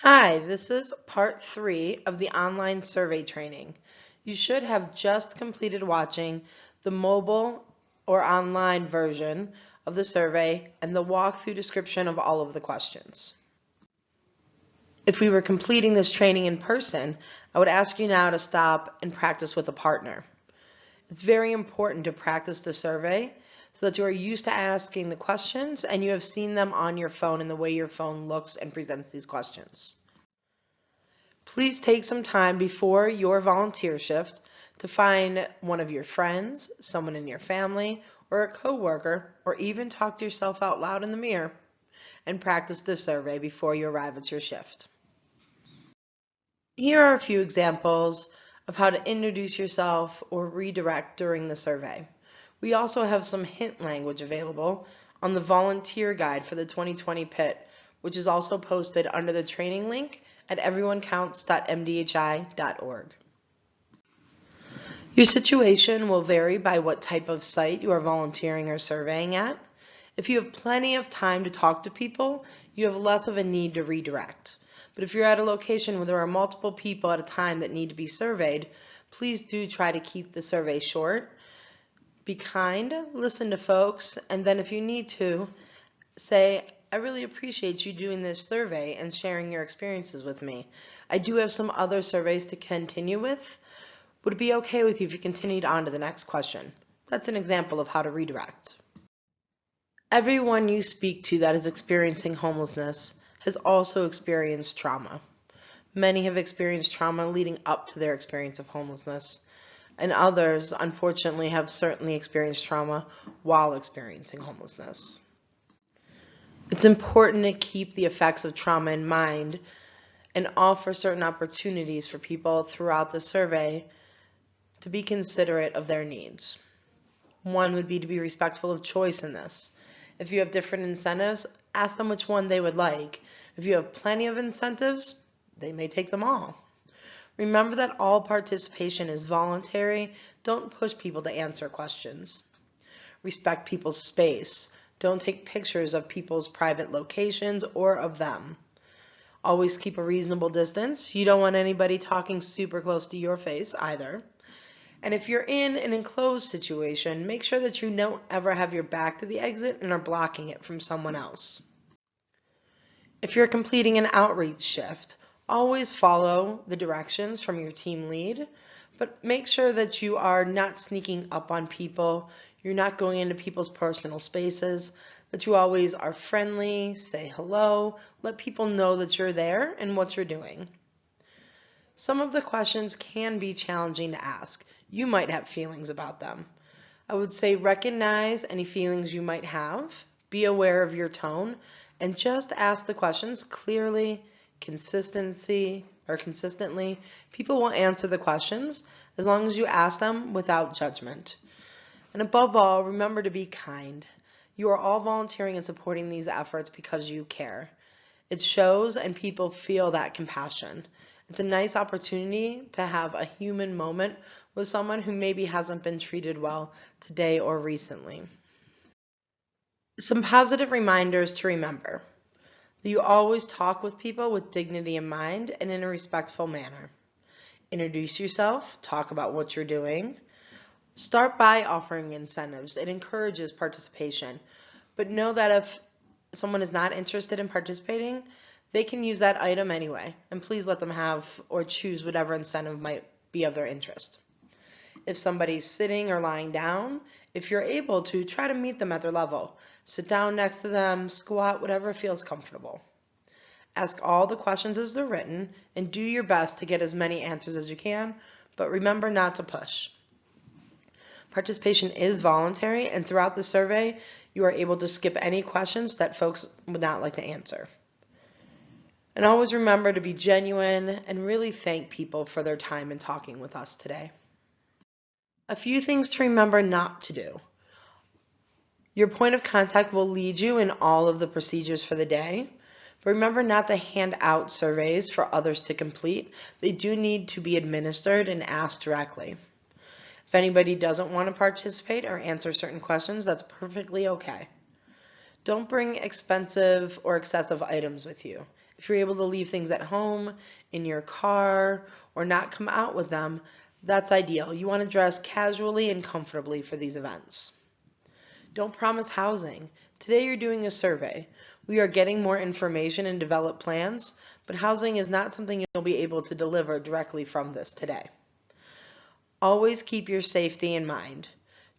Hi, this is part 3 of the online survey training. You should have just completed watching the mobile or online version of the survey and the walkthrough description of all of the questions. If we were completing this training in person, I would ask you now to stop and practice with a partner. It's very important to practice the survey so that you are used to asking the questions and you have seen them on your phone and the way your phone looks and presents these questions. Please take some time before your volunteer shift to find one of your friends, someone in your family, or a coworker, or even talk to yourself out loud in the mirror and practice the survey before you arrive at your shift. Here are a few examples of how to introduce yourself or redirect during the survey. We also have some hint language available on the volunteer guide for the 2020 PIT, which is also posted under the training link at everyonecounts.mdhi.org. Your situation will vary by what type of site you are volunteering or surveying at. If you have plenty of time to talk to people, you have less of a need to redirect. But if you're at a location where there are multiple people at a time that need to be surveyed, please do try to keep the survey short. Be kind, listen to folks, and then if you need to, say, I really appreciate you doing this survey and sharing your experiences with me. I do have some other surveys to continue with. Would it be okay with you if you continued on to the next question? That's an example of how to redirect. Everyone you speak to that is experiencing homelessness has also experienced trauma. Many have experienced trauma leading up to their experience of homelessness, and others, unfortunately, have certainly experienced trauma while experiencing homelessness. It's important to keep the effects of trauma in mind and offer certain opportunities for people throughout the survey to be considerate of their needs. One would be to be respectful of choice in this. If you have different incentives, ask them which one they would like. If you have plenty of incentives, they may take them all. Remember that all participation is voluntary. Don't push people to answer questions. Respect people's space. Don't take pictures of people's private locations or of them. Always keep a reasonable distance. You don't want anybody talking super close to your face either. And if you're in an enclosed situation, make sure that you don't ever have your back to the exit and are blocking it from someone else. If you're completing an outreach shift, always follow the directions from your team lead, but make sure that you are not sneaking up on people, you're not going into people's personal spaces, that you always are friendly, say hello, let people know that you're there and what you're doing. Some of the questions can be challenging to ask. You might have feelings about them. I would say recognize any feelings you might have, be aware of your tone, and just ask the questions clearly, consistently. People will answer the questions as long as you ask them without judgment. And above all, remember to be kind. You are all volunteering and supporting these efforts because you care. It shows and people feel that compassion. It's a nice opportunity to have a human moment with someone who maybe hasn't been treated well today or recently. Some positive reminders to remember. You always talk with people with dignity in mind and in a respectful manner. Introduce yourself, talk about what you're doing. Start by offering incentives. It encourages participation. But know that if someone is not interested in participating, they can use that item anyway, and please let them have or choose whatever incentive might be of their interest. If somebody's sitting or lying down, if you're able to, try to meet them at their level. Sit down next to them, squat, whatever feels comfortable. Ask all the questions as they're written, and do your best to get as many answers as you can, but remember not to push. Participation is voluntary, and throughout the survey, you are able to skip any questions that folks would not like to answer. And always remember to be genuine and really thank people for their time in talking with us today. A few things to remember not to do. Your point of contact will lead you in all of the procedures for the day, but remember not to hand out surveys for others to complete. They do need to be administered and asked directly. If anybody doesn't want to participate or answer certain questions, that's perfectly okay. Don't bring expensive or excessive items with you. If you're able to leave things at home, in your car, or not come out with them, that's ideal. You want to dress casually and comfortably for these events. Don't promise housing. Today you're doing a survey. We are getting more information and develop plans, but housing is not something you'll be able to deliver directly from this today. Always keep your safety in mind.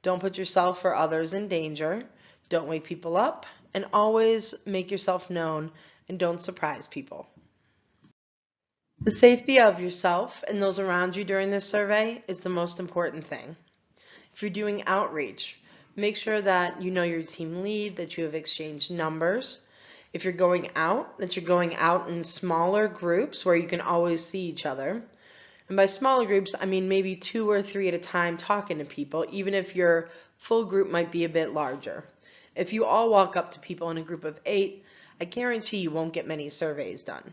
Don't put yourself or others in danger. Don't wake people up, and always make yourself known and don't surprise people. The safety of yourself and those around you during this survey is the most important thing. If you're doing outreach, make sure that you know your team lead, that you have exchanged numbers. If you're going out, that you're going out in smaller groups where you can always see each other. And by smaller groups, I mean maybe 2 or 3 at a time talking to people, even if your full group might be a bit larger. If you all walk up to people in a group of 8, I guarantee you won't get many surveys done.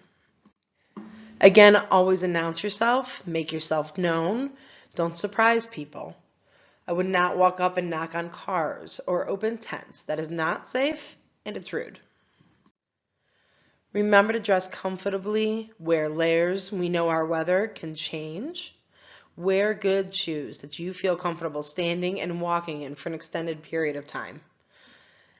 Again, always announce yourself, make yourself known, don't surprise people. I would not walk up and knock on cars or open tents. That is not safe and it's rude. Remember to dress comfortably, wear layers. We know our weather can change. Wear good shoes that you feel comfortable standing and walking in for an extended period of time.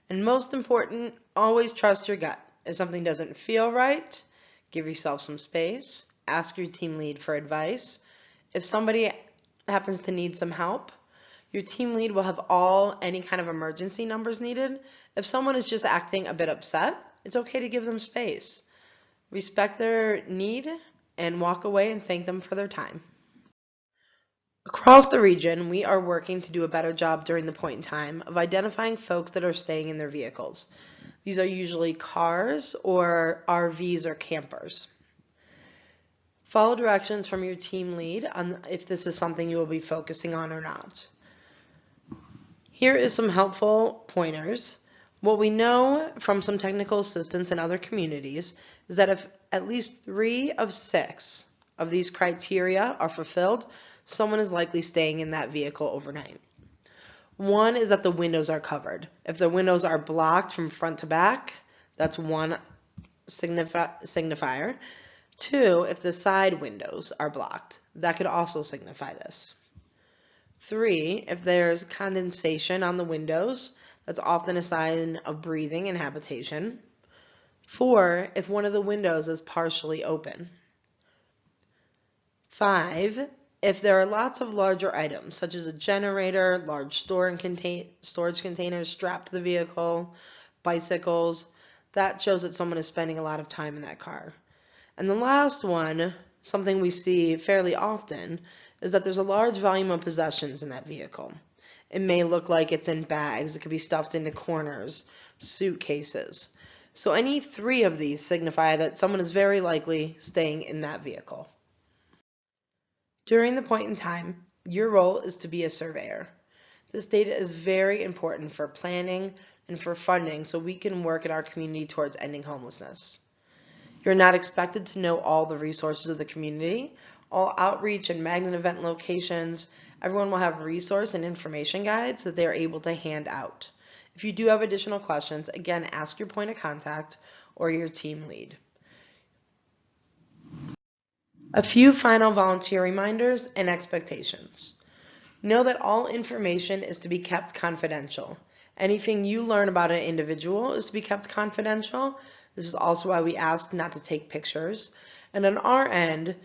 And most important, always trust your gut. If something doesn't feel right, give yourself some space. Ask your team lead for advice. If somebody happens to need some help, your team lead will have any kind of emergency numbers needed. If someone is just acting a bit upset, it's okay to give them space. Respect their need and walk away and thank them for their time. Across the region, we are working to do a better job during the point in time of identifying folks that are staying in their vehicles. These are usually cars or RVs or campers. Follow directions from your team lead on if this is something you will be focusing on or not. Here is some helpful pointers. What we know from some technical assistance in other communities is that if at least 3 of 6 of these criteria are fulfilled, someone is likely staying in that vehicle overnight. One is that the windows are covered. If the windows are blocked from front to back, that's one signifier. 2, if the side windows are blocked, that could also signify this. 3, if there's condensation on the windows, that's often a sign of breathing and habitation. 4, if one of the windows is partially open. 5, if there are lots of larger items, such as a generator, large storage containers strapped to the vehicle, bicycles, that shows that someone is spending a lot of time in that car. And the last one, something we see fairly often, is that there's a large volume of possessions in that vehicle. It may look like it's in bags. It could be stuffed into corners, suitcases. So any 3 of these signify that someone is very likely staying in that vehicle. During the point in time, your role is to be a surveyor. This data is very important for planning and for funding so we can work in our community towards ending homelessness. You're not expected to know all the resources of the community, all outreach and magnet event locations. Everyone will have resource and information guides that they are able to hand out. If you do have additional questions, again, ask your point of contact or your team lead. A few final volunteer reminders and expectations. Know that all information is to be kept confidential. Anything you learn about an individual is to be kept confidential. This is also why we ask not to take pictures. And on our end,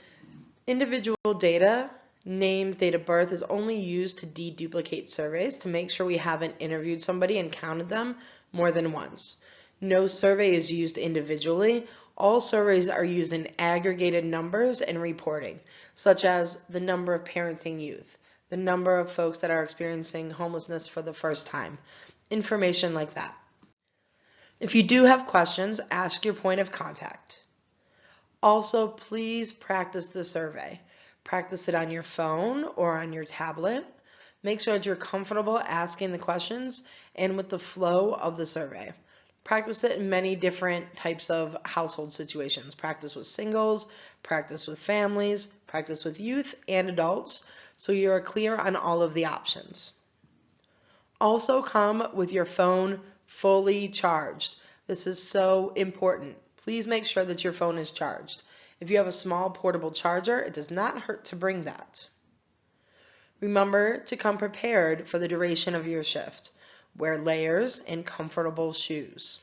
individual data, name, date of birth is only used to deduplicate surveys to make sure we haven't interviewed somebody and counted them more than once. No survey is used individually. All surveys are used in aggregated numbers and reporting, such as the number of parenting youth, the number of folks that are experiencing homelessness for the first time, information like that. If you do have questions, ask your point of contact. Also, please practice the survey. Practice it on your phone or on your tablet. Make sure that you're comfortable asking the questions and with the flow of the survey. Practice it in many different types of household situations. Practice with singles, practice with families, practice with youth and adults, so you're clear on all of the options. Also come with your phone fully charged. This is so important. Please make sure that your phone is charged. If you have a small portable charger, it does not hurt to bring that. Remember to come prepared for the duration of your shift. Wear layers and comfortable shoes.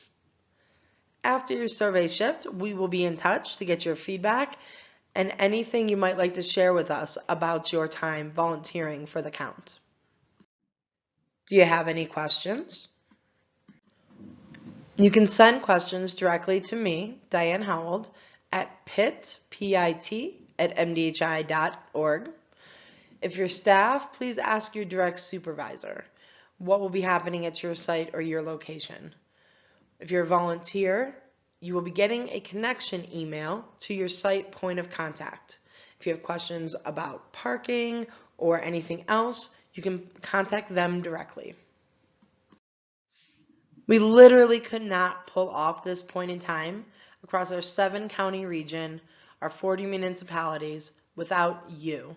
After your survey shift, we will be in touch to get your feedback and anything you might like to share with us about your time volunteering for the count. Do you have any questions? You can send questions directly to me, Diane Howald, at pit@mdhi.org. If you're staff, please ask your direct supervisor what will be happening at your site or your location. If you're a volunteer, you will be getting a connection email to your site point of contact. If you have questions about parking or anything else, you can contact them directly. We literally could not pull off this point in time across our 7-county region, our 40 municipalities, without you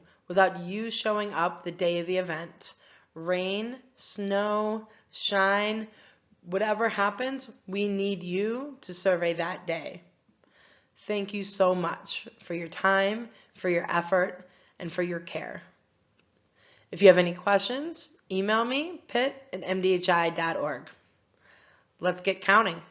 showing up the day of the event. Rain, snow, shine, whatever happens, we need you to survey that day. Thank you so much for your time, for your effort, and for your care. If you have any questions, email me, pit@mdhi.org. Let's get counting.